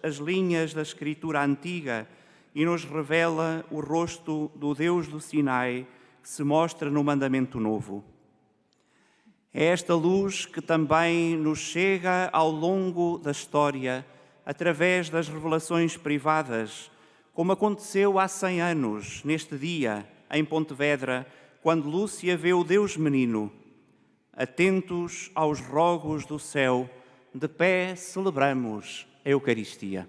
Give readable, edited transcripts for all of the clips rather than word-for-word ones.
as linhas da Escritura antiga e nos revela o rosto do Deus do Sinai que se mostra no mandamento novo. É esta luz que também nos chega ao longo da história, através das revelações privadas, como aconteceu há 100 anos, neste dia, em Pontevedra, quando Lúcia vê o Deus menino. Atentos aos rogos do céu, de pé celebramos a Eucaristia.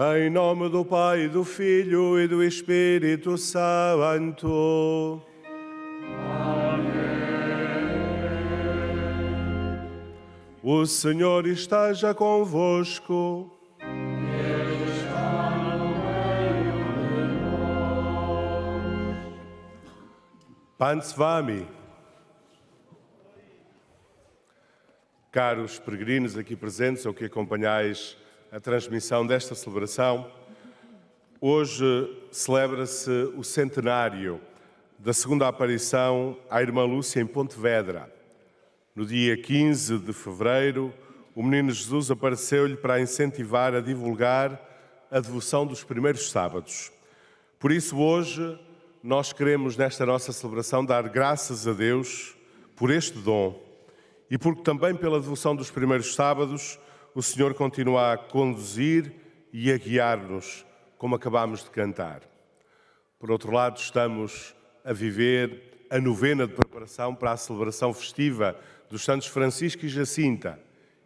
Em nome do Pai, do Filho e do Espírito Santo. O Senhor esteja convosco. Ele está no meio de nós. Pax vami. Caros peregrinos aqui presentes ou que acompanhais a transmissão desta celebração, hoje celebra-se o centenário da segunda aparição à Irmã Lúcia em Pontevedra. No dia 15 de fevereiro, o Menino Jesus apareceu-lhe para a incentivar a divulgar a devoção dos primeiros sábados. Por isso, hoje, nós queremos, nesta nossa celebração, dar graças a Deus por este dom e porque também pela devoção dos primeiros sábados o Senhor continua a conduzir e a guiar-nos, como acabámos de cantar. Por outro lado, estamos a viver a novena de preparação para a celebração festiva dos Santos Francisco e Jacinta.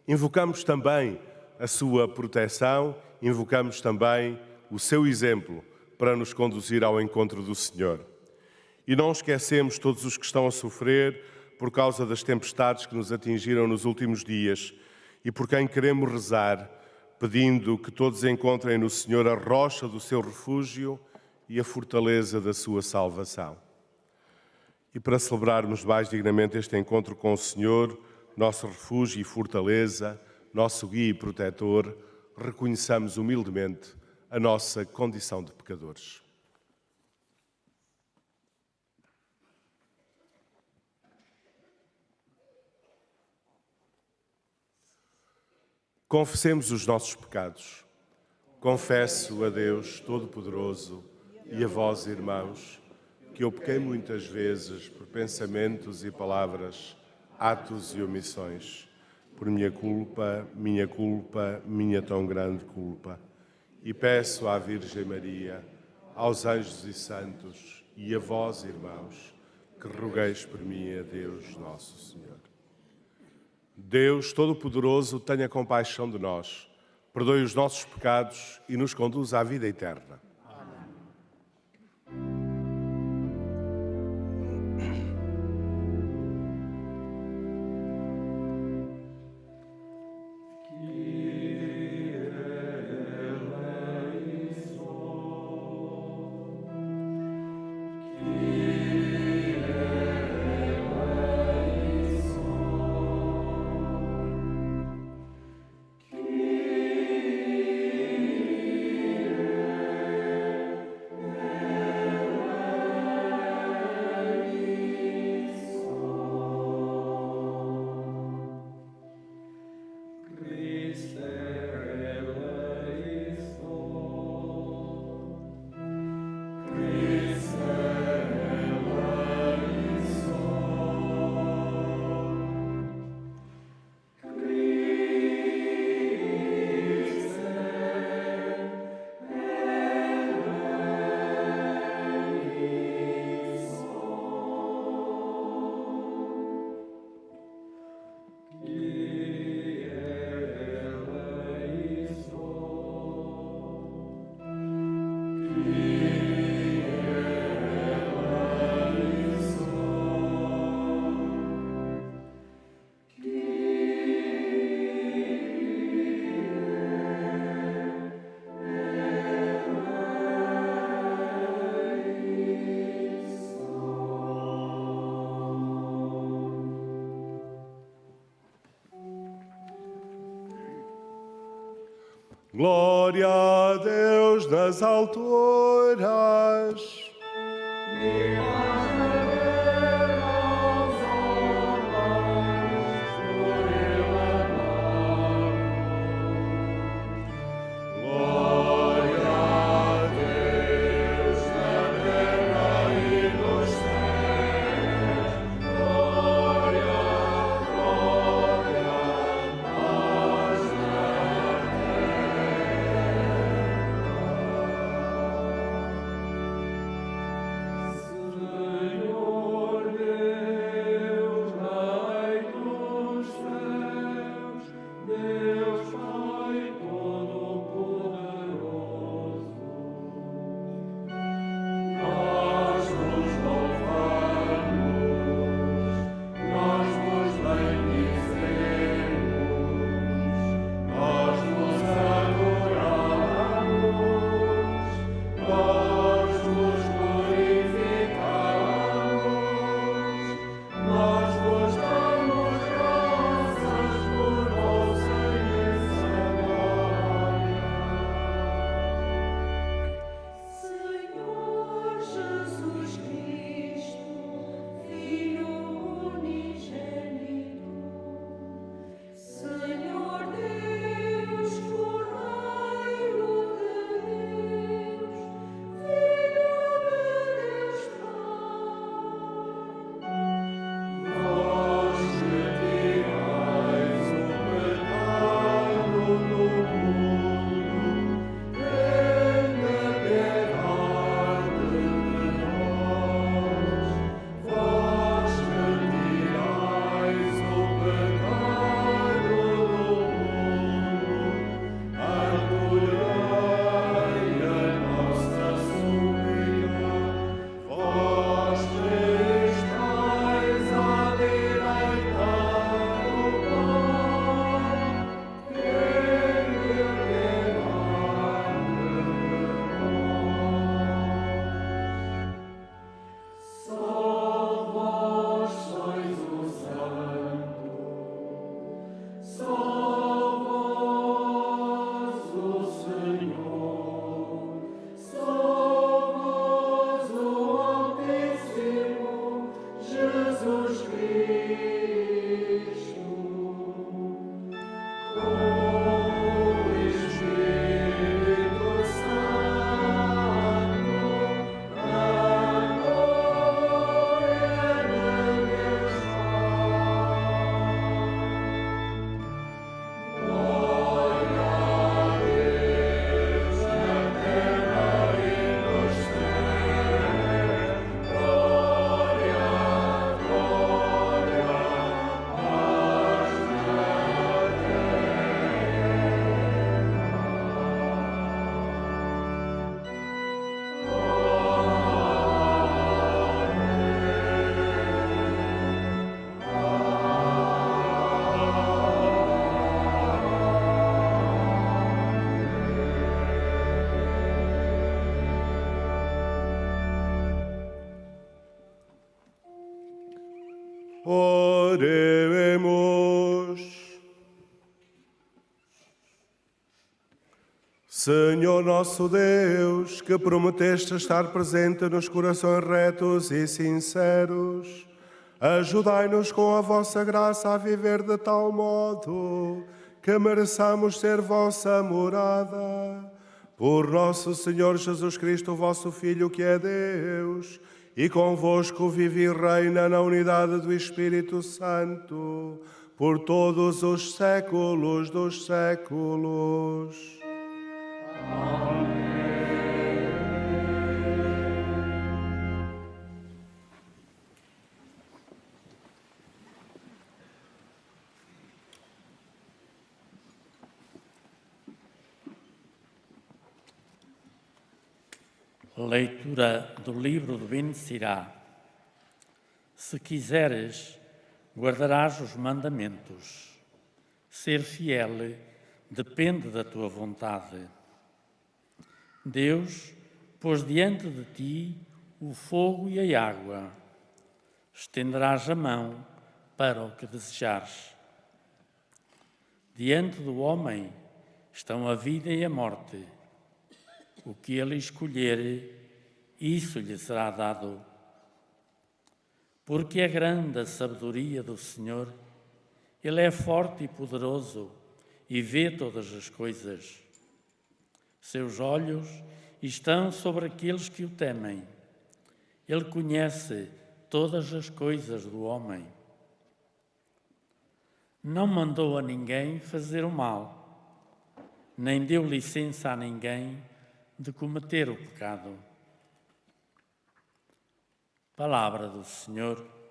Invocamos também a sua proteção, invocamos também o seu exemplo para nos conduzir ao encontro do Senhor. E não esquecemos todos os que estão a sofrer por causa das tempestades que nos atingiram nos últimos dias e por quem queremos rezar, pedindo que todos encontrem no Senhor a rocha do seu refúgio e a fortaleza da sua salvação. E para celebrarmos mais dignamente este encontro com o Senhor, nosso refúgio e fortaleza, nosso guia e protetor, reconheçamos humildemente a nossa condição de pecadores. Confessemos os nossos pecados. Confesso a Deus Todo-Poderoso e a vós, irmãos, que eu pequei muitas vezes por pensamentos e palavras, atos e omissões, por minha culpa, minha tão grande culpa. E peço à Virgem Maria, aos anjos e santos e a vós, irmãos, que rogueis por mim a Deus nosso Senhor. Deus Todo-Poderoso, tenha compaixão de nós, perdoe os nossos pecados e nos conduza à vida eterna. Glória a Deus nas alturas. Oremos. Senhor nosso Deus, que prometeste estar presente nos corações retos e sinceros, ajudai-nos com a vossa graça a viver de tal modo que mereçamos ser vossa morada. Por nosso Senhor Jesus Cristo, vosso Filho, que é Deus, e convosco vive e reina na unidade do Espírito Santo, por todos os séculos dos séculos. Leitura do livro do Ben Sirá. Se quiseres, guardarás os mandamentos. Ser fiel depende da tua vontade. Deus pôs diante de ti o fogo e a água. Estenderás a mão para o que desejares. Diante do homem estão a vida e a morte. O que ele escolher, isso lhe será dado. Porque é grande a sabedoria do Senhor, Ele é forte e poderoso e vê todas as coisas. Seus olhos estão sobre aqueles que o temem. Ele conhece todas as coisas do homem. Não mandou a ninguém fazer o mal, nem deu licença a ninguém de cometer o pecado. Palavra do Senhor.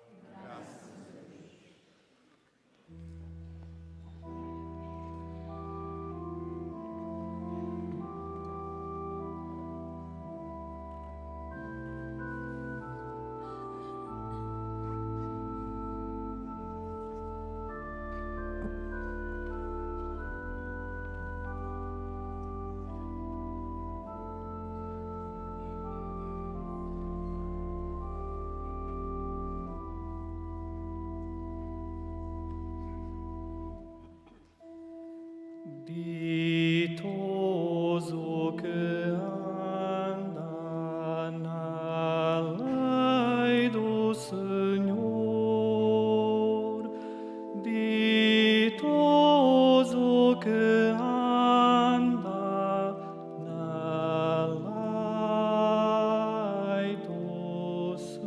Ditoso que anda na lei do Senhor, ditoso que anda na lei do Senhor.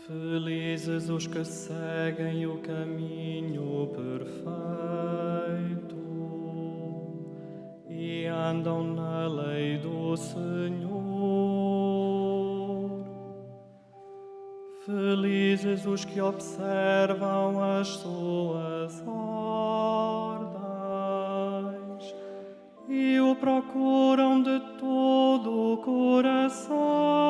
Felizes os que seguem o caminho perfeito e andam na lei do Senhor. Felizes os que observam as suas ordens e o procuram de todo o coração.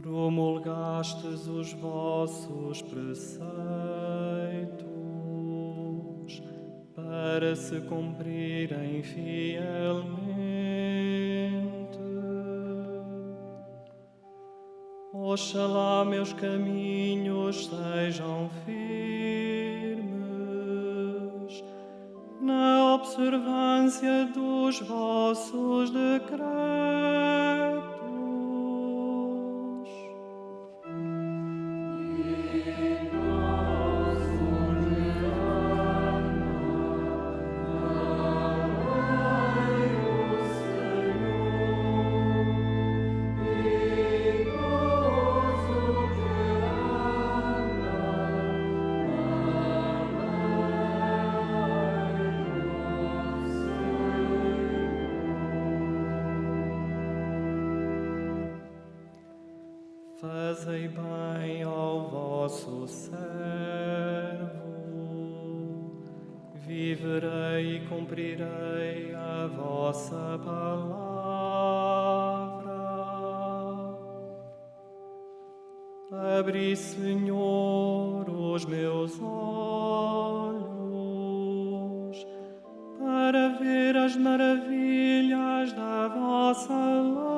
Promulgastes os vossos preceitos para se cumprirem fielmente. Oxalá meus caminhos sejam firmes na observância dos vossos decretos. Fazei bem ao vosso servo, viverei e cumprirei a vossa palavra. Abri, Senhor, os meus olhos, para ver as maravilhas da vossa lei.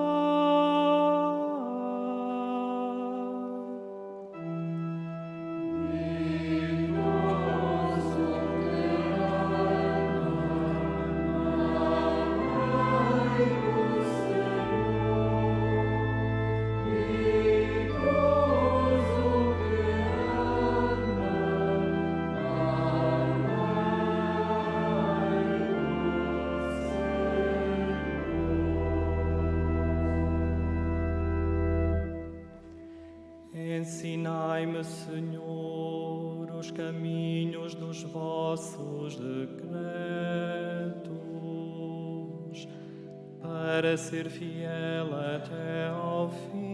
Ensinai-me, Senhor, os caminhos dos vossos decretos, para ser fiel até ao fim.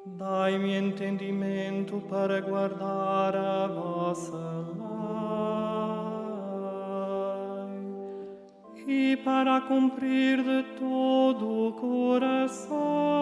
Dai-me entendimento para guardar a vossa lei e para cumprir de todo o coração.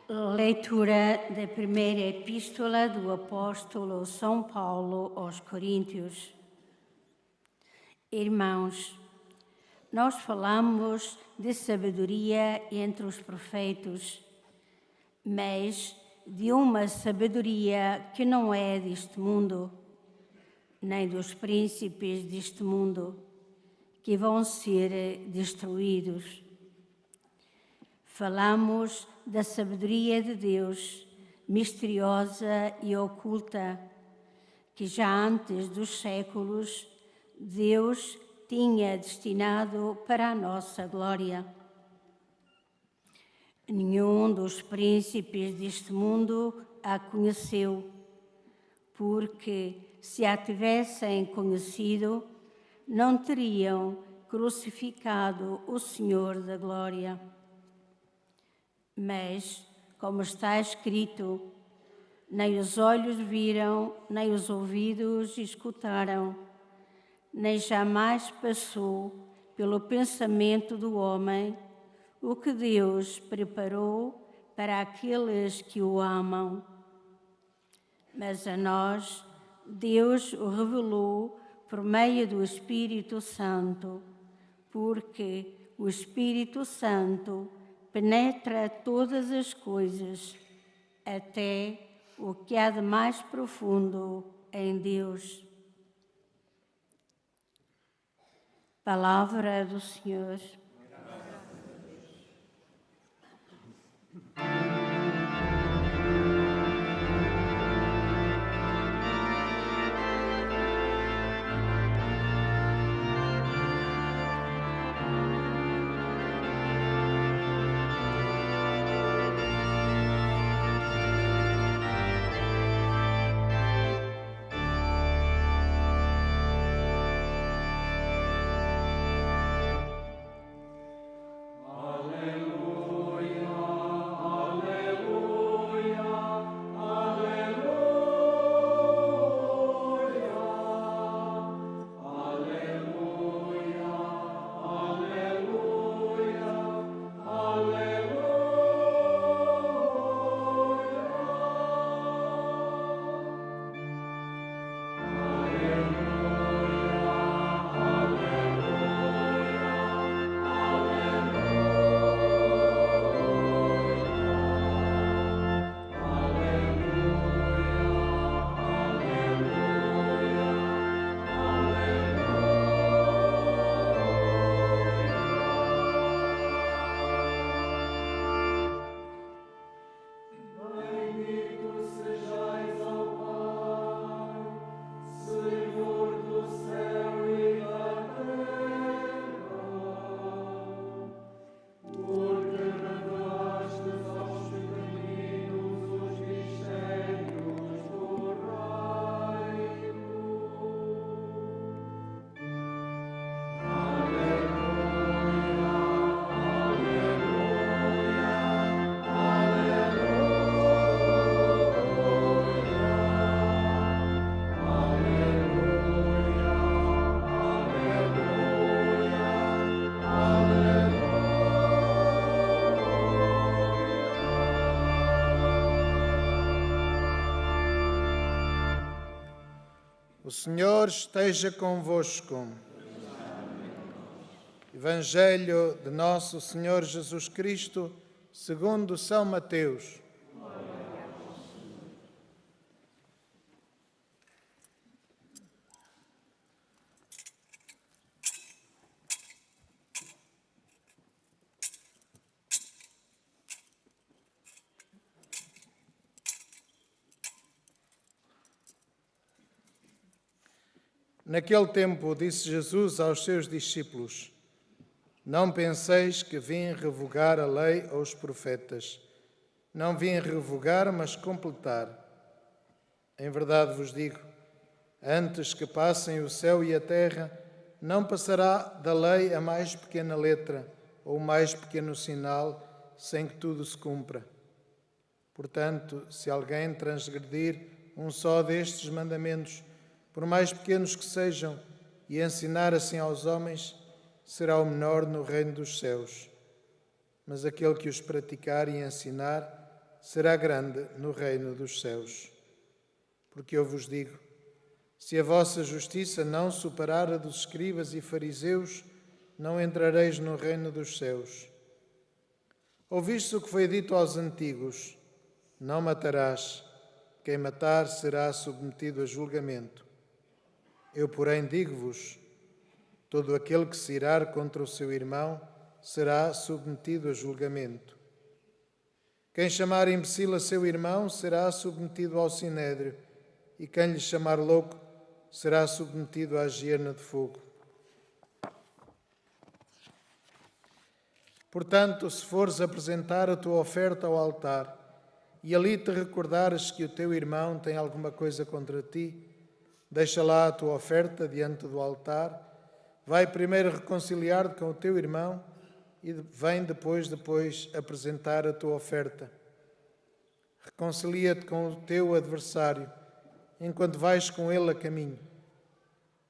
Leitura da primeira epístola do apóstolo São Paulo aos Coríntios. Irmãos, nós falamos de sabedoria entre os profetas, mas de uma sabedoria que não é deste mundo, nem dos príncipes deste mundo, que vão ser destruídos. Falamos da sabedoria de Deus, misteriosa e oculta, que já antes dos séculos Deus tinha destinado para a nossa glória. Nenhum dos príncipes deste mundo a conheceu, porque se a tivessem conhecido, não teriam crucificado o Senhor da glória. Mas, como está escrito, nem os olhos viram, nem os ouvidos escutaram, nem jamais passou pelo pensamento do homem o que Deus preparou para aqueles que o amam. Mas a nós, Deus o revelou por meio do Espírito Santo, porque o Espírito Santo penetra todas as coisas, até o que há de mais profundo em Deus. Palavra do Senhor. O Senhor esteja convosco. Evangelho de nosso Senhor Jesus Cristo, segundo São Mateus. Naquele tempo disse Jesus aos seus discípulos: Não penseis que vim revogar a lei ou os profetas. Não vim revogar, mas completar. Em verdade vos digo, antes que passem o céu e a terra, não passará da lei a mais pequena letra ou o mais pequeno sinal, sem que tudo se cumpra. Portanto, se alguém transgredir um só destes mandamentos, por mais pequenos que sejam, e ensinar assim aos homens, será o menor no reino dos céus. Mas aquele que os praticar e ensinar será grande no reino dos céus. Porque eu vos digo, se a vossa justiça não superar a dos escribas e fariseus, não entrareis no reino dos céus. Ouviste o que foi dito aos antigos: não matarás, quem matar será submetido a julgamento. Eu, porém, digo-vos, todo aquele que se irar contra o seu irmão será submetido a julgamento. Quem chamar imbecil a seu irmão será submetido ao sinédrio, e quem lhe chamar louco será submetido à hiena de fogo. Portanto, se fores apresentar a tua oferta ao altar, e ali te recordares que o teu irmão tem alguma coisa contra ti, deixa lá a tua oferta diante do altar, vai primeiro reconciliar-te com o teu irmão e vem depois apresentar a tua oferta. Reconcilia-te com o teu adversário enquanto vais com ele a caminho.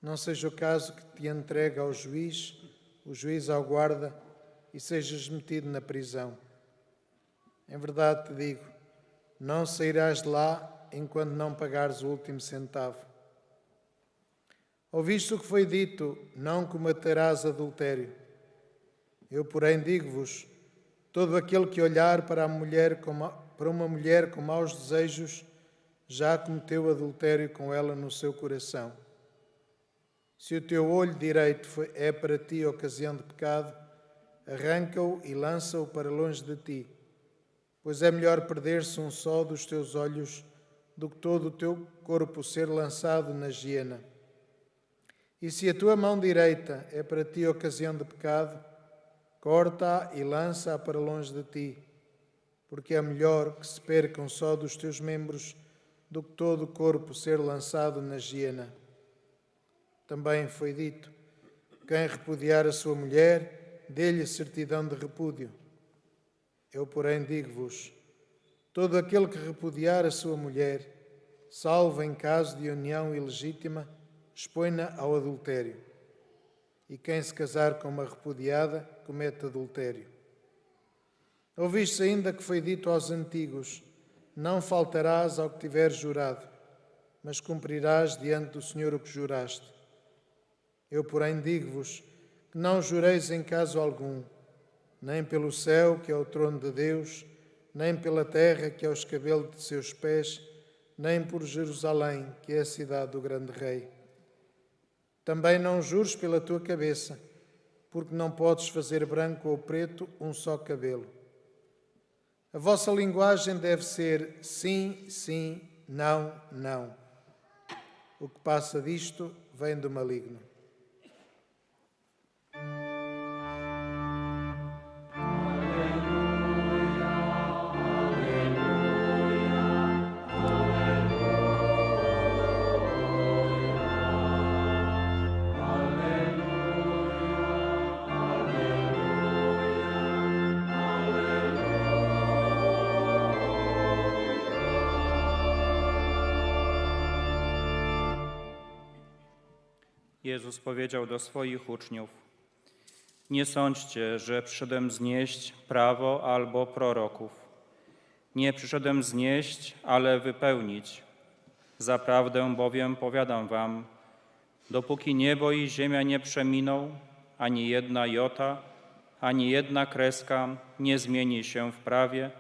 Não seja o caso que te entregue ao juiz, o juiz ao guarda e sejas metido na prisão. Em verdade te digo, não sairás de lá enquanto não pagares o último centavo. Ouviste o que foi dito, não cometerás adultério. Eu, porém, digo-vos, todo aquele que olhar para uma mulher com maus desejos, já cometeu adultério com ela no seu coração. Se o teu olho direito é para ti ocasião de pecado, arranca-o e lança-o para longe de ti, pois é melhor perder-se um só dos teus olhos do que todo o teu corpo ser lançado na hiena. E se a tua mão direita é para ti ocasião de pecado, corta-a e lança-a para longe de ti, porque é melhor que se perca um só dos teus membros do que todo o corpo ser lançado na hiena. Também foi dito, quem repudiar a sua mulher, dê-lhe certidão de repúdio. Eu, porém, digo-vos, todo aquele que repudiar a sua mulher, salvo em caso de união ilegítima, expõe-na ao adultério. E quem se casar com uma repudiada, comete adultério. Ouviste ainda que foi dito aos antigos, não faltarás ao que tiveres jurado, mas cumprirás diante do Senhor o que juraste. Eu, porém, digo-vos que não jureis em caso algum, nem pelo céu, que é o trono de Deus, nem pela terra, que é o escabelo de seus pés, nem por Jerusalém, que é a cidade do grande Rei. Também não jures pela tua cabeça, porque não podes fazer branco ou preto um só cabelo. A vossa linguagem deve ser sim, sim, não, não. O que passa disto vem do maligno. Jezus powiedział do swoich uczniów: Nie sądźcie, że przyszedłem znieść prawo albo proroków. Nie przyszedłem znieść, ale wypełnić. Zaprawdę bowiem powiadam wam, dopóki niebo i ziemia nie przeminą, ani jedna jota, ani jedna kreska nie zmieni się w prawie,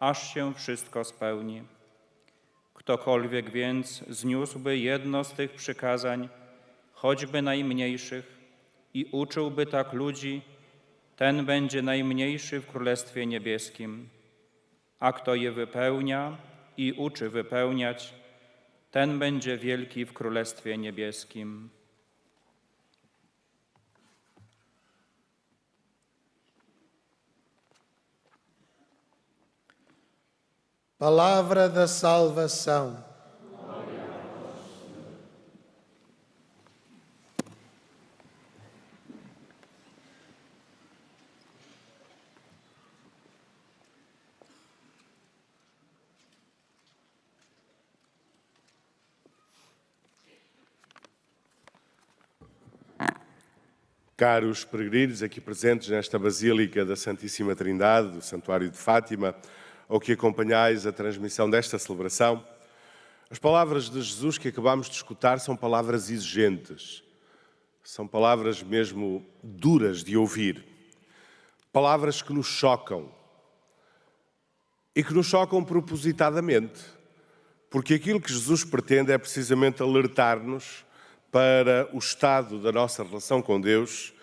aż się wszystko spełni. Ktokolwiek więc zniósłby jedno z tych przykazań, choćby najmniejszych, i uczyłby tak ludzi, ten będzie najmniejszy w Królestwie Niebieskim. A kto je wypełnia i uczy wypełniać, ten będzie wielki w Królestwie Niebieskim. Palavra da salvação. Caros peregrinos aqui presentes nesta Basílica da Santíssima Trindade, do Santuário de Fátima, ou que acompanhais a transmissão desta celebração, as palavras de Jesus que acabamos de escutar são palavras exigentes, são palavras mesmo duras de ouvir, palavras que nos chocam e que nos chocam propositadamente, porque aquilo que Jesus pretende é precisamente alertar-nos para o estado da nossa relação com Deus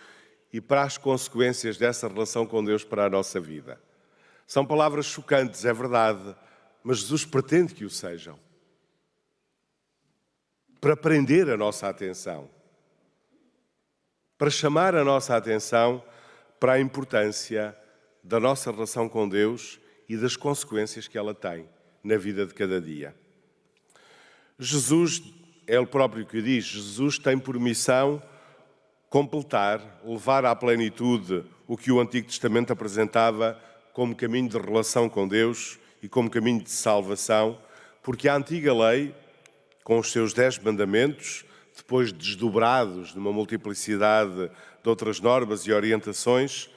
e para as consequências dessa relação com Deus para a nossa vida. São palavras chocantes, é verdade, mas Jesus pretende que o sejam. Para prender a nossa atenção, para chamar a nossa atenção para a importância da nossa relação com Deus e das consequências que ela tem na vida de cada dia. Jesus, é Ele próprio que diz, Jesus tem por missão completar, levar à plenitude o que o Antigo Testamento apresentava como caminho de relação com Deus e como caminho de salvação, porque a antiga lei, com os seus 10 mandamentos, depois desdobrados numa multiplicidade de outras normas e orientações,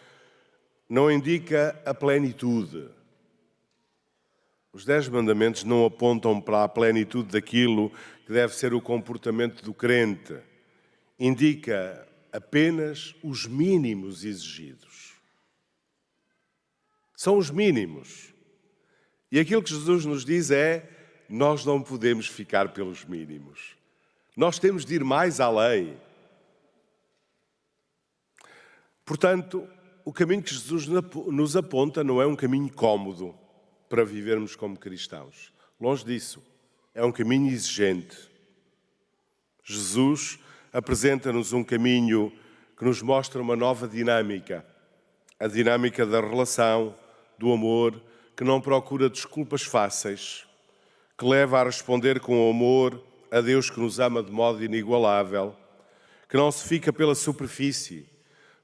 não indica a plenitude. Os 10 mandamentos não apontam para a plenitude daquilo que deve ser o comportamento do crente. Indica apenas os mínimos exigidos. São os mínimos. E aquilo que Jesus nos diz é: nós não podemos ficar pelos mínimos. Nós temos de ir mais além. Portanto, o caminho que Jesus nos aponta não é um caminho cómodo para vivermos como cristãos. Longe disso. É um caminho exigente. Jesus apresenta-nos um caminho que nos mostra uma nova dinâmica. A dinâmica da relação, do amor, que não procura desculpas fáceis, que leva a responder com amor a Deus que nos ama de modo inigualável, que não se fica pela superfície,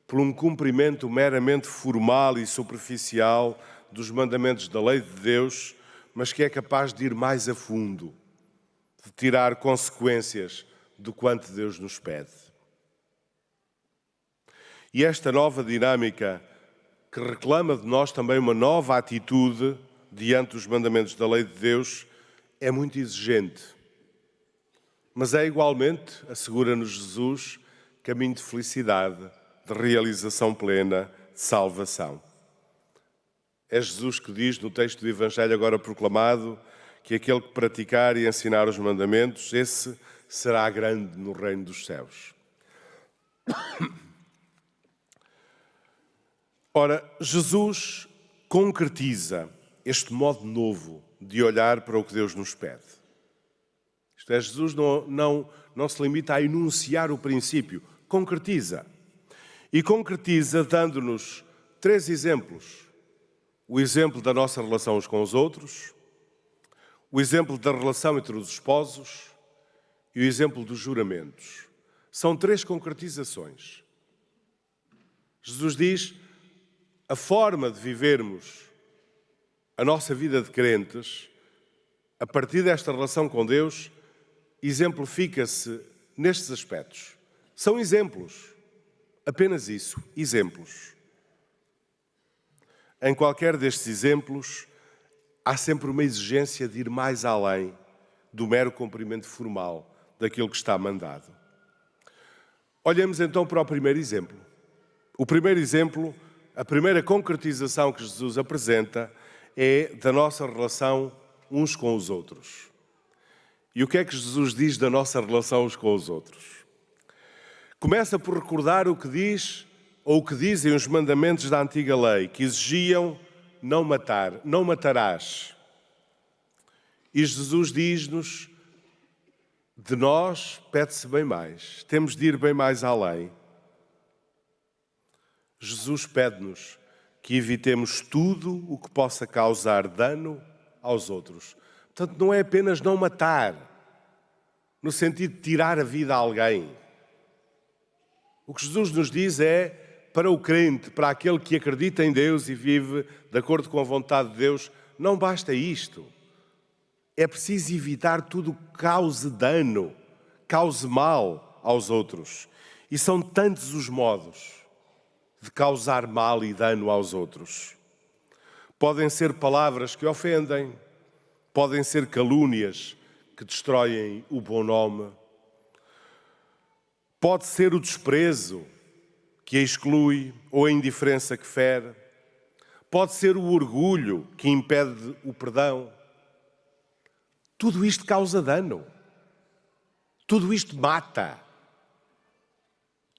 por um cumprimento meramente formal e superficial dos mandamentos da lei de Deus, mas que é capaz de ir mais a fundo, de tirar consequências do quanto Deus nos pede. E esta nova dinâmica, que reclama de nós também uma nova atitude diante dos mandamentos da lei de Deus, é muito exigente. Mas é igualmente, assegura-nos Jesus, caminho de felicidade, de realização plena, de salvação. É Jesus que diz no texto do Evangelho agora proclamado que aquele que praticar e ensinar os mandamentos, esse será grande no reino dos céus. Ora, Jesus concretiza este modo novo de olhar para o que Deus nos pede. Isto é, Jesus não se limita a enunciar o princípio, concretiza. E concretiza dando-nos 3 exemplos. O exemplo da nossa relação uns com os outros, o exemplo da relação entre os esposos e o exemplo dos juramentos. São 3 concretizações. Jesus diz: a forma de vivermos a nossa vida de crentes, a partir desta relação com Deus, exemplifica-se nestes aspectos. São exemplos, apenas isso, exemplos. Em qualquer destes exemplos, há sempre uma exigência de ir mais além, do mero cumprimento formal daquilo que está mandado. Olhemos então para o primeiro exemplo. O primeiro exemplo, a primeira concretização que Jesus apresenta é da nossa relação uns com os outros. E o que é que Jesus diz da nossa relação uns com os outros? Começa por recordar o que diz, ou o que dizem os mandamentos da antiga lei, que exigiam não matar, não matarás. E Jesus diz-nos, de nós pede-se bem mais, temos de ir bem mais além. Jesus pede-nos que evitemos tudo o que possa causar dano aos outros. Portanto, não é apenas não matar, no sentido de tirar a vida a alguém. O que Jesus nos diz é, para o crente, para aquele que acredita em Deus e vive de acordo com a vontade de Deus, não basta isto. É preciso evitar tudo o que cause dano, cause mal aos outros. E são tantos os modos de causar mal e dano aos outros. Podem ser palavras que ofendem, podem ser calúnias que destroem o bom nome, pode ser o desprezo que exclui ou a indiferença que fere, pode ser o orgulho que impede o perdão. Tudo isto causa dano, tudo isto mata,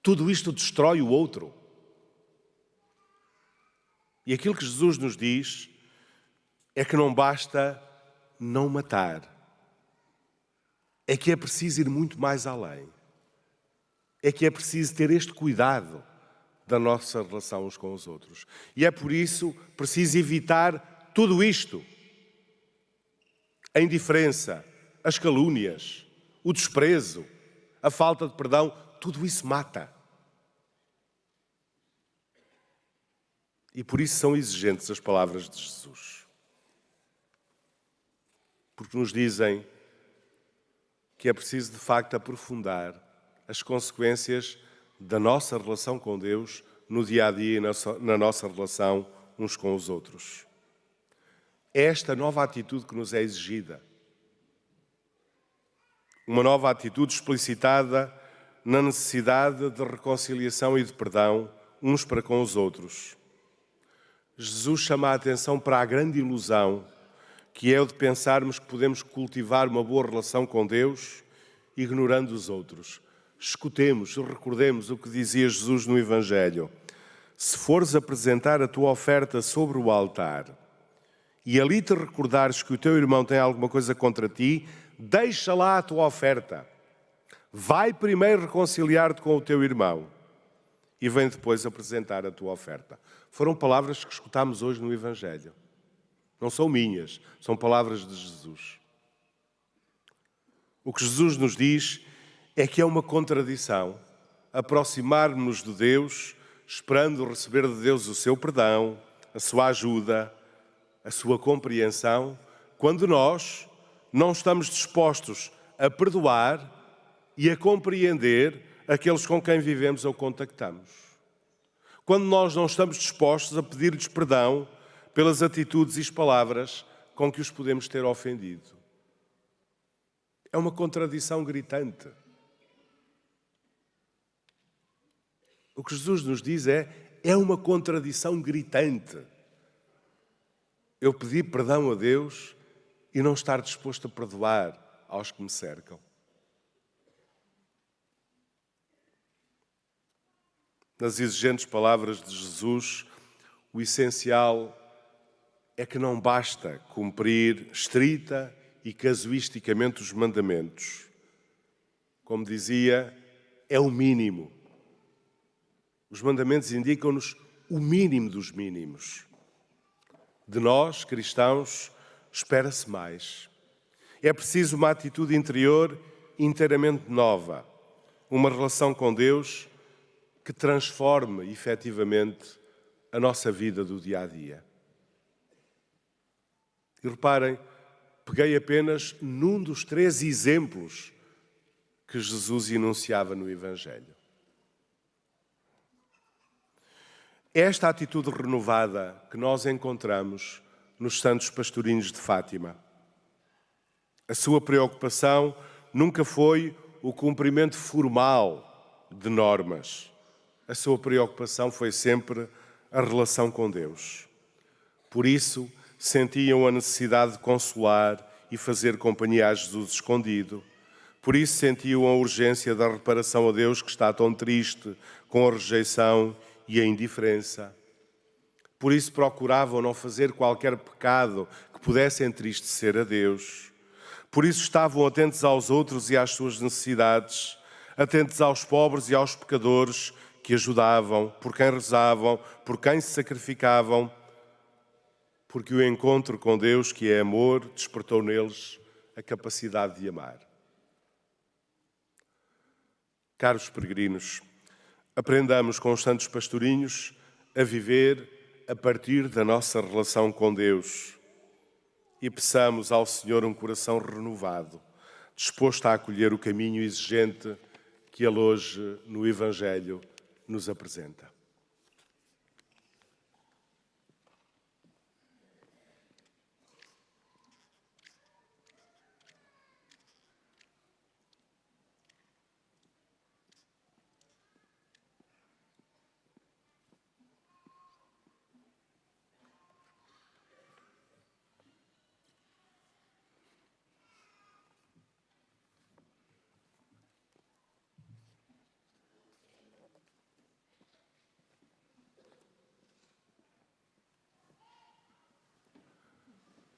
tudo isto destrói o outro. E aquilo que Jesus nos diz é que não basta não matar, é que é preciso ir muito mais além, é que é preciso ter este cuidado da nossa relação uns com os outros. E é por isso preciso evitar tudo isto. A indiferença, as calúnias, o desprezo, a falta de perdão, tudo isso mata. E por isso são exigentes as palavras de Jesus. Porque nos dizem que é preciso de facto aprofundar as consequências da nossa relação com Deus no dia-a-dia e na nossa relação uns com os outros. É esta nova atitude que nos é exigida. Uma nova atitude explicitada na necessidade de reconciliação e de perdão uns para com os outros. Jesus chama a atenção para a grande ilusão que é o de pensarmos que podemos cultivar uma boa relação com Deus ignorando os outros. Escutemos e recordemos o que dizia Jesus no Evangelho. Se fores apresentar a tua oferta sobre o altar e ali te recordares que o teu irmão tem alguma coisa contra ti, deixa lá a tua oferta. Vai primeiro reconciliar-te com o teu irmão e vem depois apresentar a tua oferta. Foram palavras que escutámos hoje no Evangelho. Não são minhas, são palavras de Jesus. O que Jesus nos diz é que é uma contradição aproximar-nos de Deus esperando receber de Deus o seu perdão, a sua ajuda, a sua compreensão, quando nós não estamos dispostos a perdoar e a compreender aqueles com quem vivemos ou contactamos. Quando nós não estamos dispostos a pedir-lhes perdão pelas atitudes e palavras com que os podemos ter ofendido. É uma contradição gritante. O que Jesus nos diz é uma contradição gritante. Eu pedir perdão a Deus e não estar disposto a perdoar aos que me cercam. Nas exigentes palavras de Jesus, o essencial é que não basta cumprir estrita e casuisticamente os mandamentos. Como dizia, é o mínimo. Os mandamentos indicam-nos o mínimo dos mínimos. De nós, cristãos, espera-se mais. É preciso uma atitude interior inteiramente nova, uma relação com Deus que transforme efetivamente a nossa vida do dia-a-dia. E reparem, peguei apenas num dos 3 exemplos que Jesus enunciava no Evangelho. Esta atitude renovada que nós encontramos nos santos pastorinhos de Fátima A sua preocupação nunca foi o cumprimento formal de normas. A sua preocupação foi sempre a relação com Deus. Por isso, sentiam a necessidade de consolar e fazer companhia a Jesus escondido. Por isso sentiam a urgência da reparação a Deus, que está tão triste com a rejeição e a indiferença. Por isso procuravam não fazer qualquer pecado que pudesse entristecer a Deus. Por isso estavam atentos aos outros e às suas necessidades, atentos aos pobres e aos pecadores que ajudavam, por quem rezavam, por quem se sacrificavam, porque o encontro com Deus, que é amor, despertou neles a capacidade de amar. Caros peregrinos, aprendamos com os santos pastorinhos a viver a partir da nossa relação com Deus e peçamos ao Senhor um coração renovado, disposto a acolher o caminho exigente que Ele hoje, no Evangelho, nos apresenta.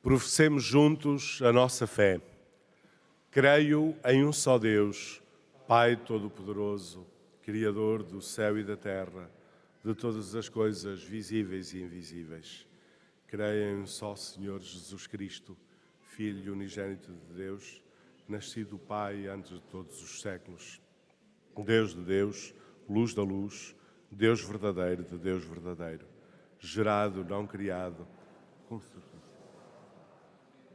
Professemos juntos a nossa fé. Creio em um só Deus, Pai Todo-Poderoso, Criador do céu e da terra, de todas as coisas visíveis e invisíveis. Creio em um só Senhor Jesus Cristo, Filho unigênito de Deus, nascido do Pai antes de todos os séculos. Deus de Deus, luz da luz, Deus verdadeiro de Deus verdadeiro, gerado, não criado, consciente.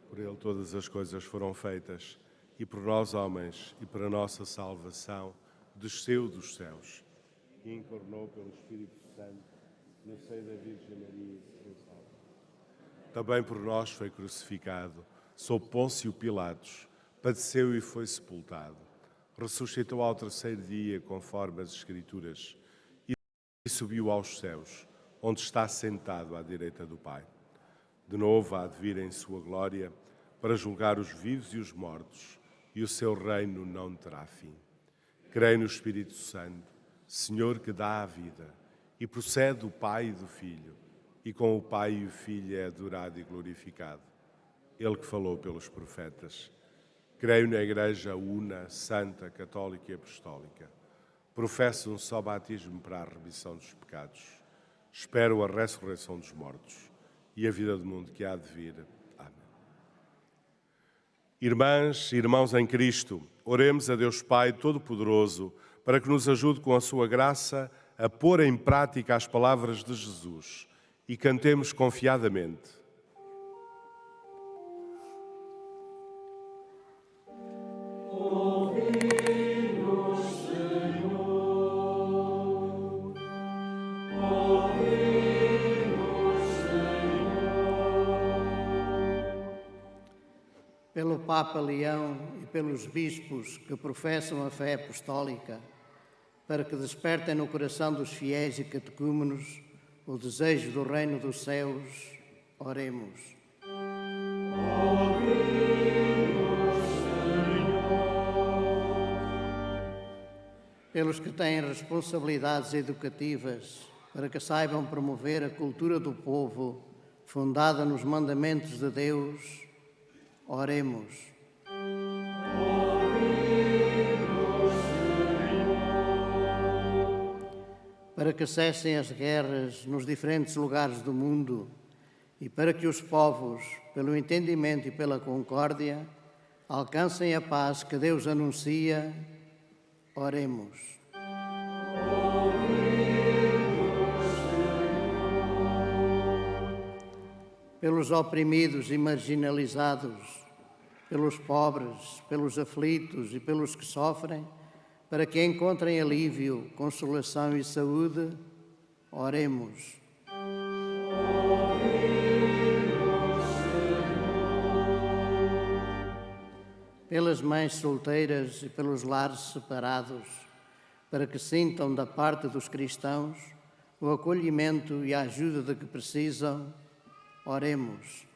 Por Ele todas as coisas foram feitas, e por nós homens, e para a nossa salvação, desceu dos céus, e encarnou pelo Espírito Santo, no seio da Virgem Maria e foi salvo. Também por nós foi crucificado, sob Pôncio Pilatos, padeceu e foi sepultado. Ressuscitou ao terceiro dia, conforme as Escrituras, e subiu aos céus, onde está sentado à direita do Pai. De novo há de vir em sua glória para julgar os vivos e os mortos, e o seu reino não terá fim. Creio no Espírito Santo, Senhor que dá a vida, e procede do Pai e do Filho, e com o Pai e o Filho é adorado e glorificado. Ele que falou pelos profetas. Creio na Igreja una, santa, católica e apostólica. Professo um só batismo para a remissão dos pecados. Espero a ressurreição dos mortos e a vida do mundo que há de vir. Amém. Irmãs e irmãos em Cristo, oremos a Deus Pai Todo-Poderoso para que nos ajude com a sua graça a pôr em prática as palavras de Jesus e cantemos confiadamente. Pelo Papa Leão e pelos bispos que professam a fé apostólica, para que despertem no coração dos fiéis e catecúmenos o desejo do reino dos céus, oremos. Pelos que têm responsabilidades educativas, para que saibam promover a cultura do povo, fundada nos mandamentos de Deus, oremos. Para que cessem as guerras nos diferentes lugares do mundo e para que os povos, pelo entendimento e pela concórdia, alcancem a paz que Deus anuncia, oremos. Pelos oprimidos e marginalizados, pelos pobres, pelos aflitos e pelos que sofrem, para que encontrem alívio, consolação e saúde, oremos. pelas mães solteiras e pelos lares separados, para que sintam da parte dos cristãos o acolhimento e a ajuda de que precisam. Oremos.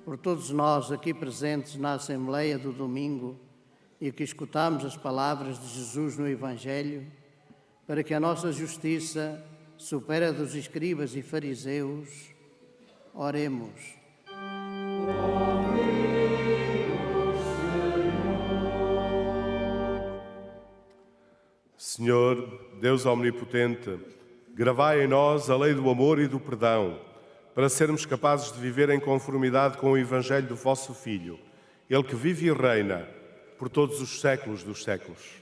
Por todos nós aqui presentes na Assembleia do domingo e que escutamos as palavras de Jesus no Evangelho, para que a nossa justiça supere a dos escribas e fariseus, oremos. Senhor, Deus omnipotente, gravai em nós a lei do amor e do perdão, para sermos capazes de viver em conformidade com o Evangelho do vosso Filho, Ele que vive e reina por todos os séculos dos séculos.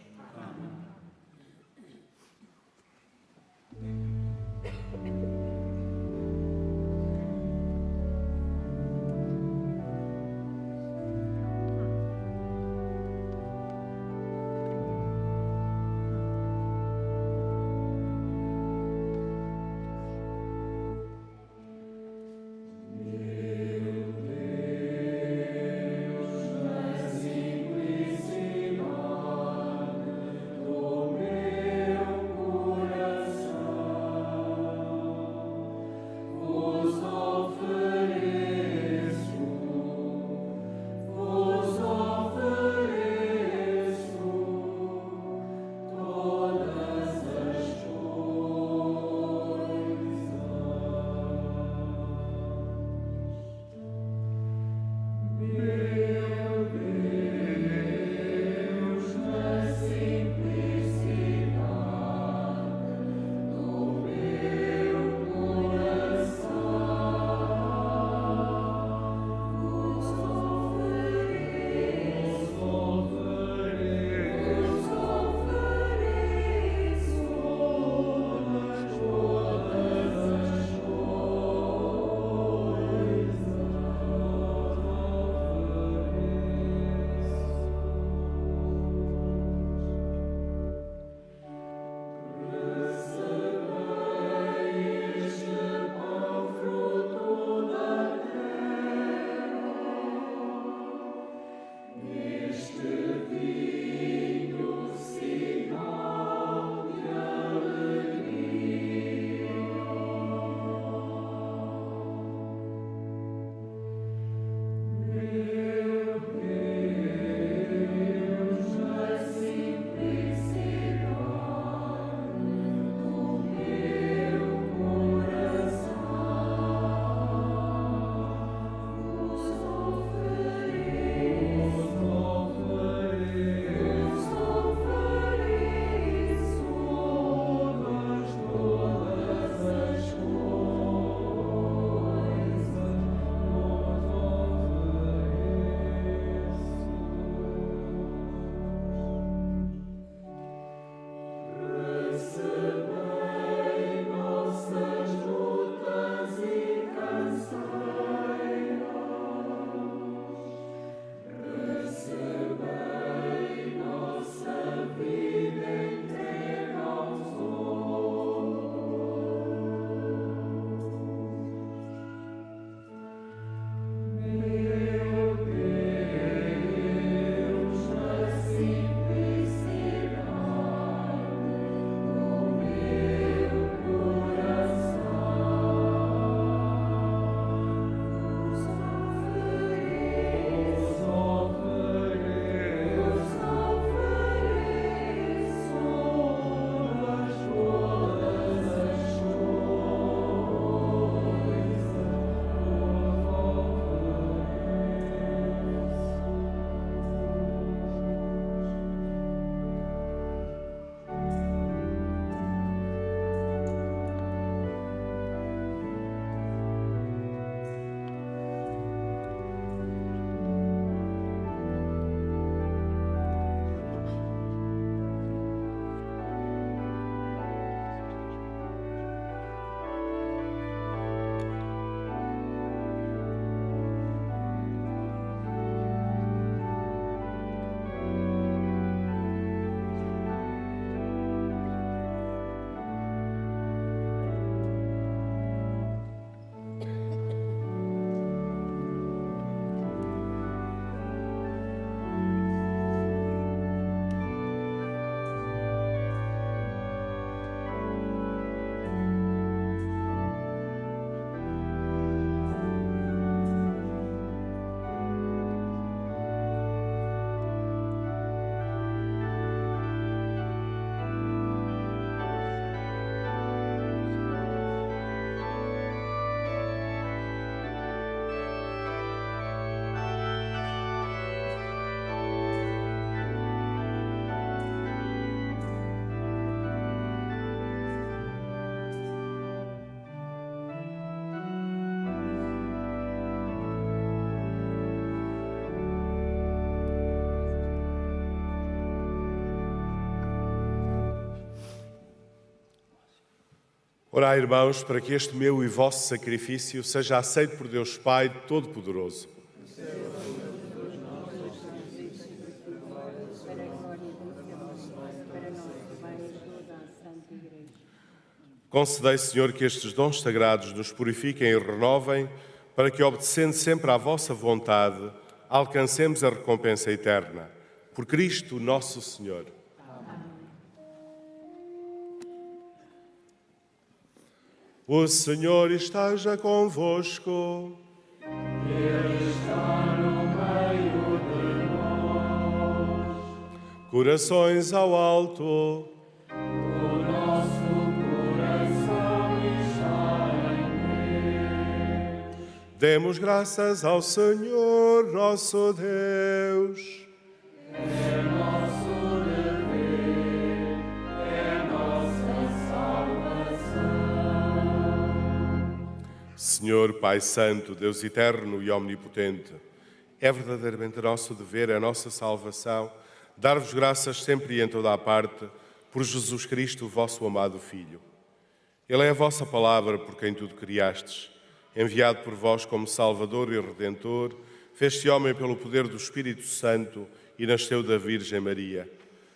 Orai, irmãos, para que este meu e vosso sacrifício seja aceito por Deus Pai Todo-Poderoso. Concedei, Senhor, que estes dons sagrados nos purifiquem e renovem, para que, obedecendo sempre à vossa vontade, alcancemos a recompensa eterna. Por Cristo nosso Senhor. O Senhor esteja convosco. Ele está no meio de nós. Corações ao alto. O nosso coração está em Deus. Demos graças ao Senhor nosso Deus. É nosso dever, é nossa salvação. Senhor Pai Santo, Deus eterno e omnipotente, é verdadeiramente nosso dever, é nossa salvação, dar-vos graças sempre e em toda a parte, por Jesus Cristo, vosso amado Filho. Ele é a vossa palavra por quem tudo criastes, enviado por vós como Salvador e Redentor, fez-se homem pelo poder do Espírito Santo e nasceu da Virgem Maria.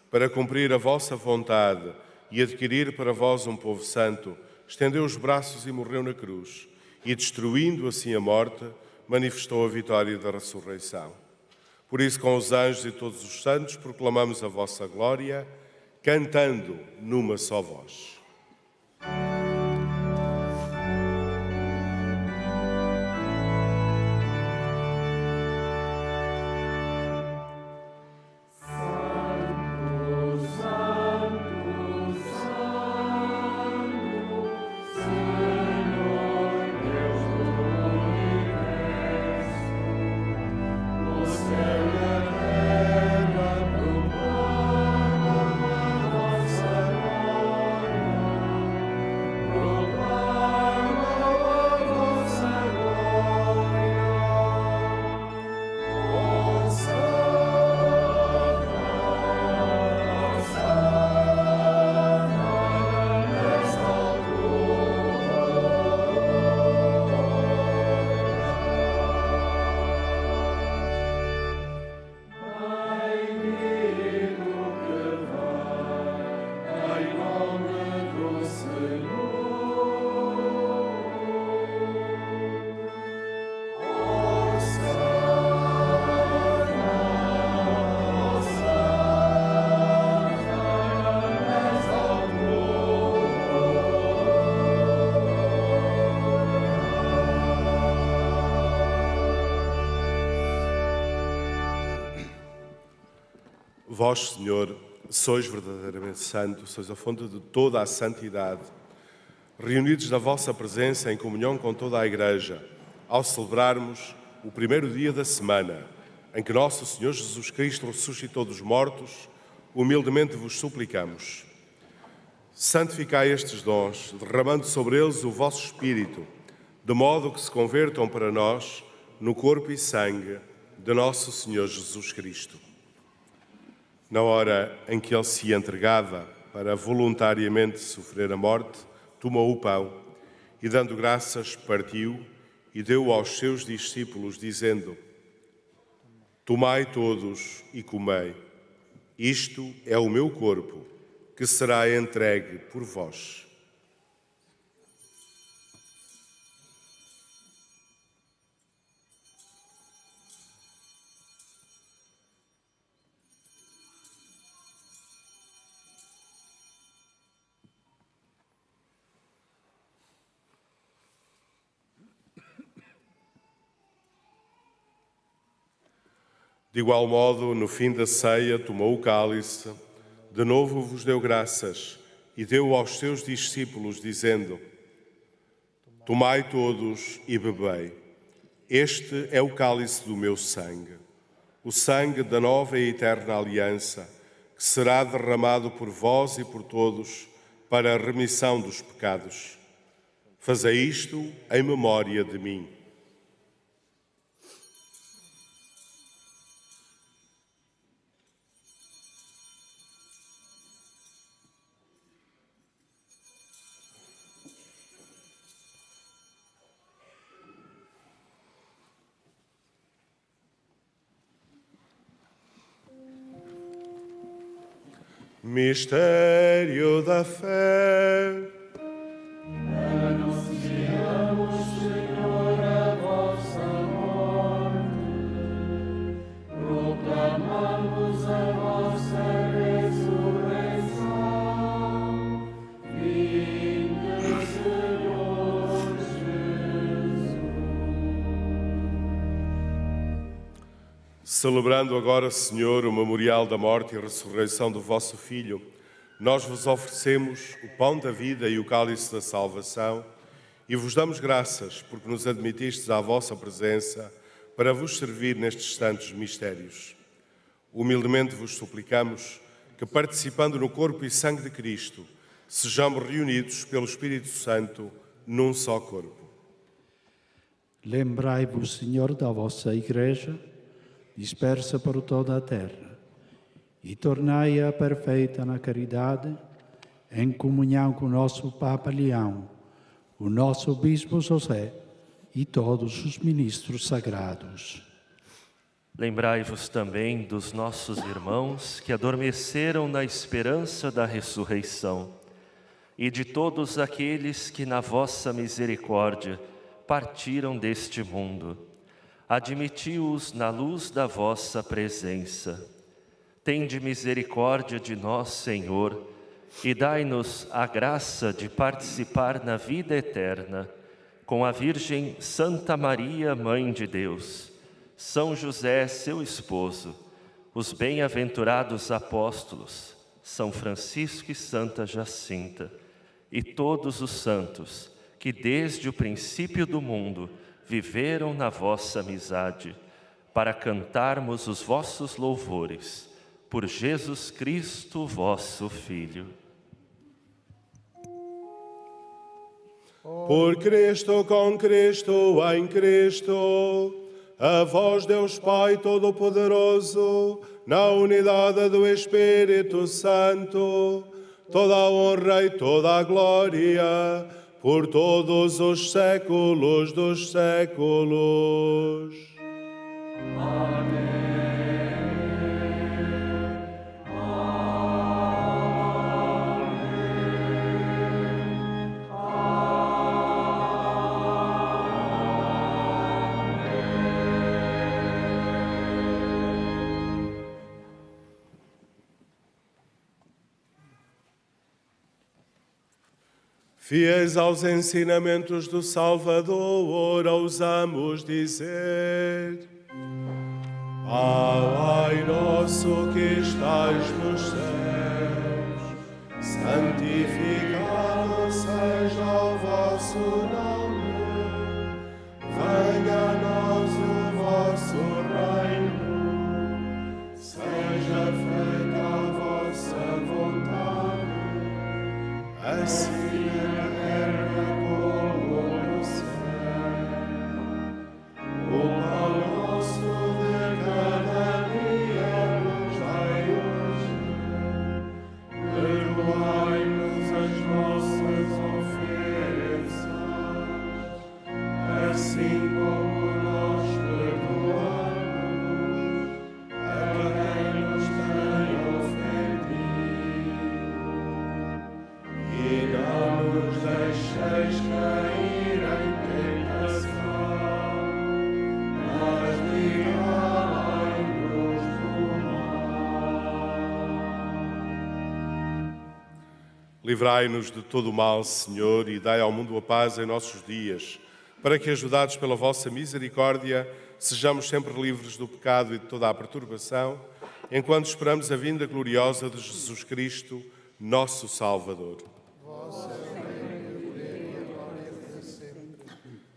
Para cumprir a vossa vontade e adquirir para vós um povo santo, estendeu os braços e morreu na cruz, e destruindo assim a morte, manifestou a vitória da ressurreição. Por isso, com os anjos e todos os santos, proclamamos a vossa glória, cantando numa só voz. Vós, Senhor, sois verdadeiramente santo, sois a fonte de toda a santidade. Reunidos na vossa presença em comunhão com toda a Igreja, ao celebrarmos o primeiro dia da semana, em que nosso Senhor Jesus Cristo ressuscitou dos mortos, humildemente vos suplicamos. Santificai estes dons, derramando sobre eles o vosso Espírito, de modo que se convertam para nós no corpo e sangue de nosso Senhor Jesus Cristo. Na hora em que ele se entregava para voluntariamente sofrer a morte, tomou o pão e, dando graças, partiu e deu aos seus discípulos, dizendo: Tomai todos e comei. Isto é o meu corpo, que será entregue por vós. De igual modo, no fim da ceia, tomou o cálice, de novo vos deu graças e deu aos seus discípulos, dizendo: Tomai todos e bebei. Este é o cálice do meu sangue, o sangue da nova e eterna aliança, que será derramado por vós e por todos para a remissão dos pecados. Fazei isto em memória de mim. Mistério da fé. Anunciamos, Senhor, a vossa morte, proclamamos a vossa ressurreição. Vinde, Senhor Jesus. Celebrando agora, Senhor, o memorial da morte e ressurreição do vosso Filho, nós vos oferecemos o pão da vida e o cálice da salvação e vos damos graças porque nos admitistes à vossa presença para vos servir nestes santos mistérios. Humildemente vos suplicamos que, participando no corpo e sangue de Cristo, sejamos reunidos pelo Espírito Santo num só corpo. Lembrai-vos, Senhor, da vossa Igreja, dispersa por toda a terra, e tornai-a perfeita na caridade, em comunhão com o nosso Papa Leão, o nosso Bispo José e todos os ministros sagrados. Lembrai-vos também dos nossos irmãos que adormeceram na esperança da ressurreição, e de todos aqueles que na vossa misericórdia partiram deste mundo. Admiti-os na luz da vossa presença. Tende misericórdia de nós, Senhor, e dai-nos a graça de participar na vida eterna com a Virgem Santa Maria, Mãe de Deus, São José, seu esposo, os bem-aventurados apóstolos, São Francisco e Santa Jacinta, e todos os santos que desde o princípio do mundo viveram na vossa amizade, para cantarmos os vossos louvores. Por Jesus Cristo, vosso Filho. Por Cristo, com Cristo, em Cristo, a vós, Deus Pai Todo-Poderoso, na unidade do Espírito Santo, toda a honra e toda a glória, por todos os séculos dos séculos. Amém. Fiéis aos ensinamentos do Salvador, ousamos dizer: Pai nosso que estais nos céus, santificado seja o vosso nome. Venha a nós o vosso reino, seja feita a vossa vontade, assim livrai-nos de todo o mal, Senhor, e dai ao mundo a paz em nossos dias, para que, ajudados pela vossa misericórdia, sejamos sempre livres do pecado e de toda a perturbação, enquanto esperamos a vinda gloriosa de Jesus Cristo, nosso Salvador.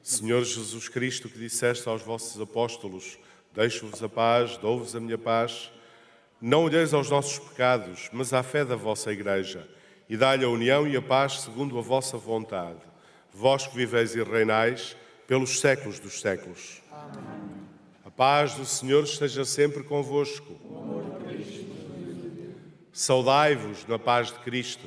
Senhor Jesus Cristo, que disseste aos vossos apóstolos: deixo-vos a paz, dou-vos a minha paz, não olheis aos nossos pecados, mas à fé da vossa Igreja, e dai-lhe a união e a paz segundo a vossa vontade. Vós que viveis e reinais pelos séculos dos séculos. Amém. A paz do Senhor esteja sempre convosco. Saudai-vos na paz de Cristo.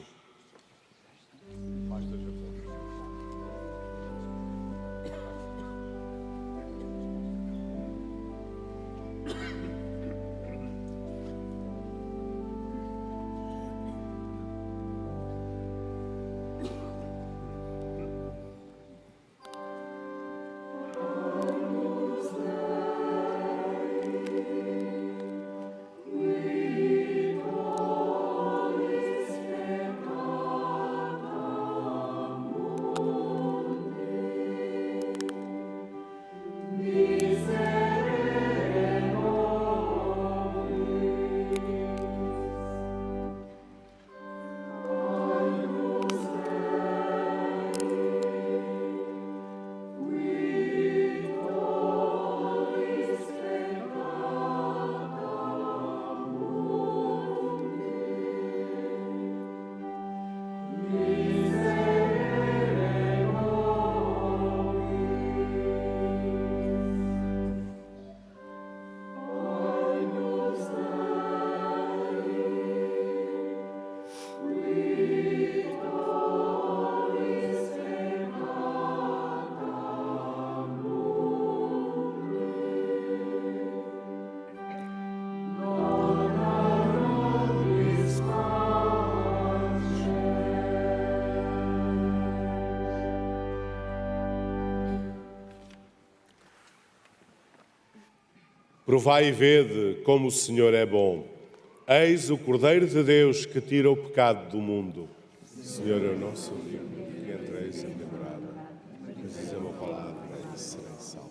Provai e vede como o Senhor é bom. Eis o Cordeiro de Deus que tira o pecado do mundo. Senhor, eu não sou digno que entreis em minha morada, mas dizer uma palavra e serei salvo.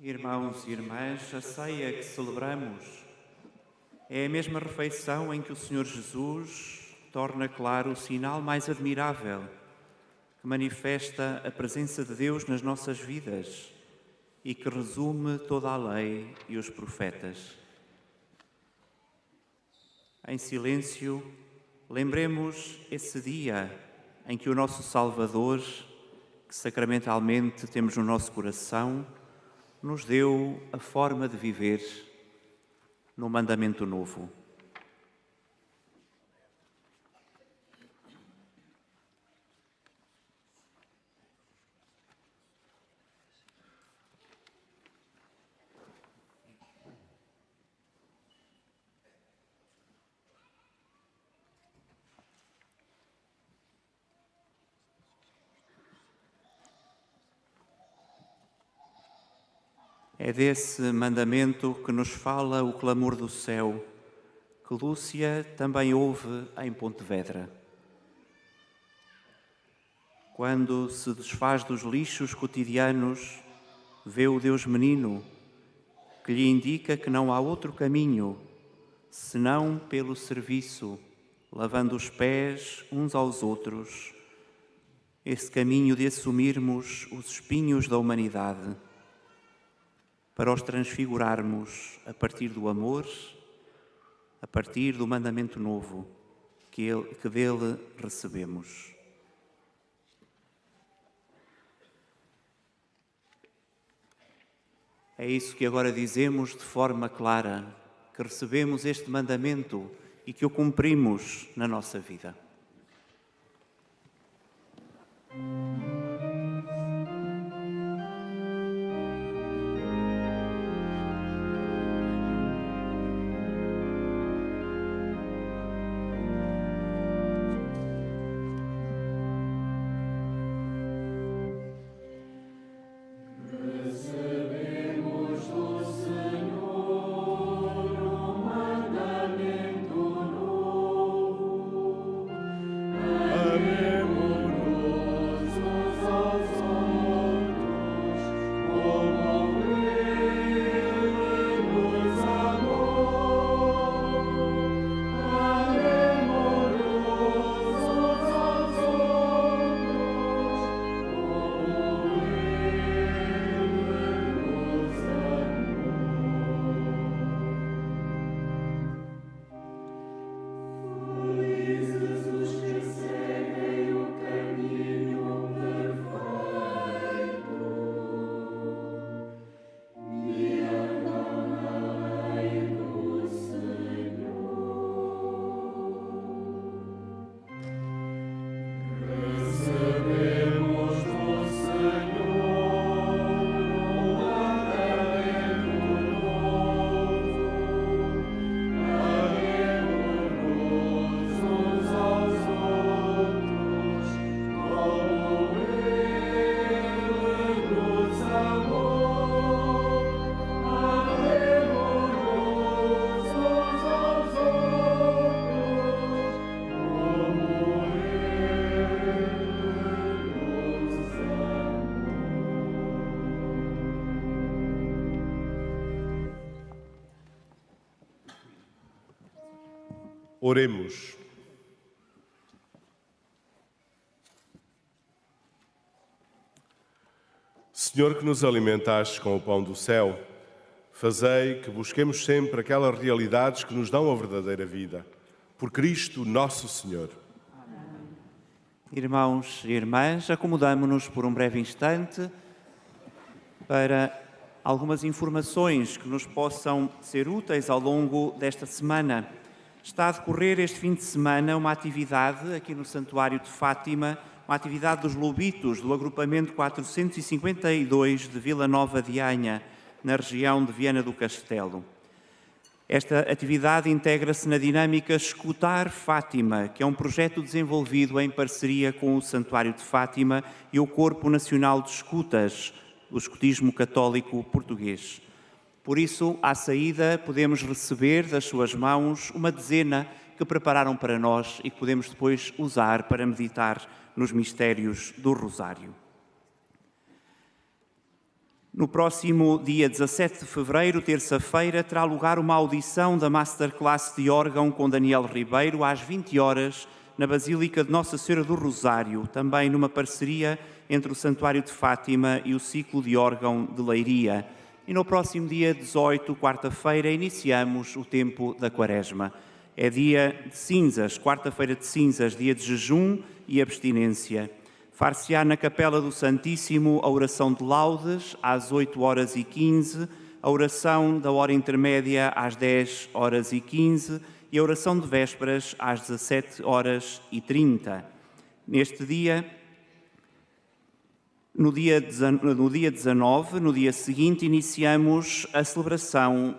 Irmãos e irmãs, a ceia que celebramos é a mesma refeição em que o Senhor Jesus torna claro o sinal mais admirável que manifesta a presença de Deus nas nossas vidas e que resume toda a lei e os profetas. Em silêncio, lembremos esse dia em que o nosso Salvador, que sacramentalmente temos no nosso coração, nos deu a forma de viver no mandamento novo. É desse mandamento que nos fala o clamor do céu, que Lúcia também ouve em Pontevedra. Quando se desfaz dos lixos cotidianos, vê o Deus menino, que lhe indica que não há outro caminho, senão pelo serviço, lavando os pés uns aos outros, esse caminho de assumirmos os espinhos da humanidade, para os transfigurarmos a partir do amor, a partir do mandamento novo que dele recebemos. É isso que agora dizemos de forma clara, que recebemos este mandamento e que o cumprimos na nossa vida. Oremos. Senhor, que nos alimentastes com o pão do céu, fazei que busquemos sempre aquelas realidades que nos dão a verdadeira vida. Por Cristo nosso Senhor. Irmãos e irmãs, acomodamo-nos por um breve instante para algumas informações que nos possam ser úteis ao longo desta semana. Está a decorrer este fim de semana uma atividade aqui no Santuário de Fátima, uma atividade dos Lobitos, do agrupamento 452 de Vila Nova de Anha, na região de Viana do Castelo. Esta atividade integra-se na dinâmica Escutar Fátima, que é um projeto desenvolvido em parceria com o Santuário de Fátima e o Corpo Nacional de Escutas, do Escutismo Católico Português. Por isso, à saída, podemos receber das suas mãos uma dezena que prepararam para nós e que podemos depois usar para meditar nos mistérios do Rosário. No próximo dia 17 de fevereiro, terça-feira, terá lugar uma audição da Masterclass de órgão com Daniel Ribeiro, às 20 horas, na Basílica de Nossa Senhora do Rosário, também numa parceria entre o Santuário de Fátima e o Ciclo de Órgão de Leiria. E no próximo dia 18, quarta-feira, iniciamos o tempo da Quaresma. É dia de cinzas, quarta-feira de cinzas, dia de jejum e abstinência. Far-se-á na Capela do Santíssimo a oração de laudes às 8h15, a oração da hora intermédia às 10h15 e a oração de vésperas às 17h30. Neste dia, no dia 19, no dia seguinte, iniciamos a celebração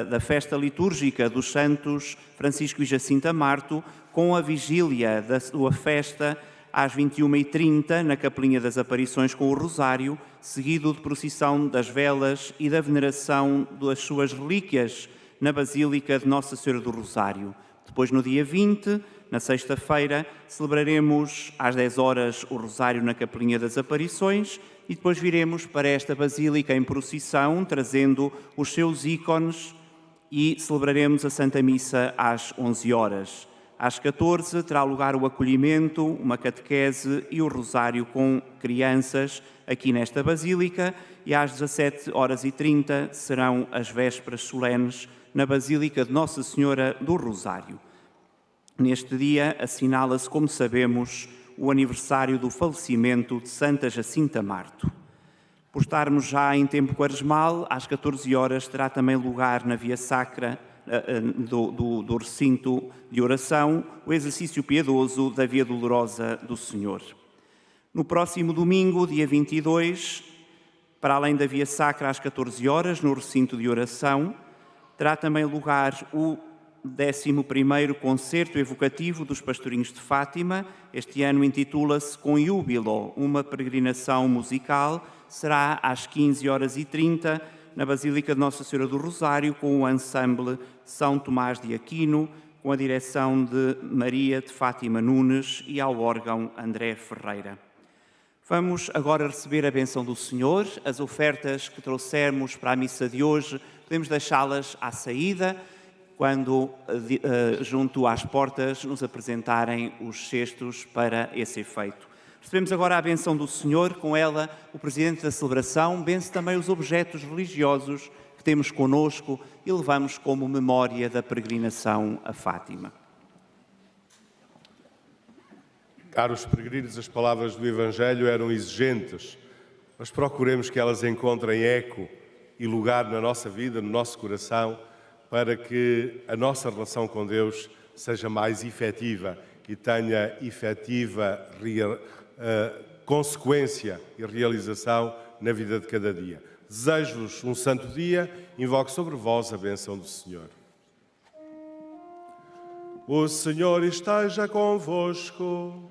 da festa litúrgica dos santos Francisco e Jacinta Marto, com a vigília da sua festa às 21h30, na Capelinha das Aparições com o Rosário, seguido de procissão das velas e da veneração das suas relíquias na Basílica de Nossa Senhora do Rosário. Depois, no dia 20, na sexta-feira, celebraremos às 10 horas o Rosário na Capelinha das Aparições e depois viremos para esta Basílica em procissão, trazendo os seus ícones, e celebraremos a Santa Missa às 11 horas. Às 14 terá lugar o acolhimento, uma catequese e o rosário com crianças aqui nesta Basílica, e às 17h30 serão as vésperas solenes na Basílica de Nossa Senhora do Rosário. Neste dia assinala-se, como sabemos, o aniversário do falecimento de Santa Jacinta Marto. Por estarmos já em tempo quaresmal, às 14 horas terá também lugar na Via Sacra do recinto de oração, o exercício piedoso da Via Dolorosa do Senhor. No próximo domingo, dia 22, para além da Via Sacra, às 14 horas, no recinto de oração, terá também lugar o 11º Concerto Evocativo dos Pastorinhos de Fátima. Este ano intitula-se Com Júbilo, uma peregrinação musical. Será às 15h30, na Basílica de Nossa Senhora do Rosário, com o ensemble São Tomás de Aquino, com a direção de Maria de Fátima Nunes e ao órgão André Ferreira. Vamos agora receber a bênção do Senhor. As ofertas que trouxermos para a missa de hoje, podemos deixá-las à saída, quando junto às portas nos apresentarem os cestos para esse efeito. Recebemos agora a bênção do Senhor, com ela o Presidente da celebração, bença também os objetos religiosos que temos conosco e levamos como memória da peregrinação a Fátima. Caros peregrinos, as palavras do Evangelho eram exigentes, mas procuremos que elas encontrem eco e lugar na nossa vida, no nosso coração, para que a nossa relação com Deus seja mais efetiva e tenha efetiva consequência e realização na vida de cada dia. Desejo-vos um santo dia, invoco sobre vós a bênção do Senhor. O Senhor esteja convosco.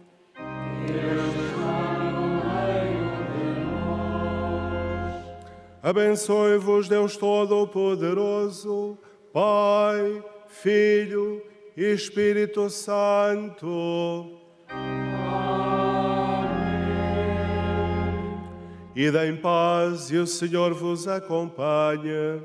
Abençoe-vos Deus Todo-Poderoso, Pai, Filho e Espírito Santo. Ide em paz e o Senhor vos acompanhe.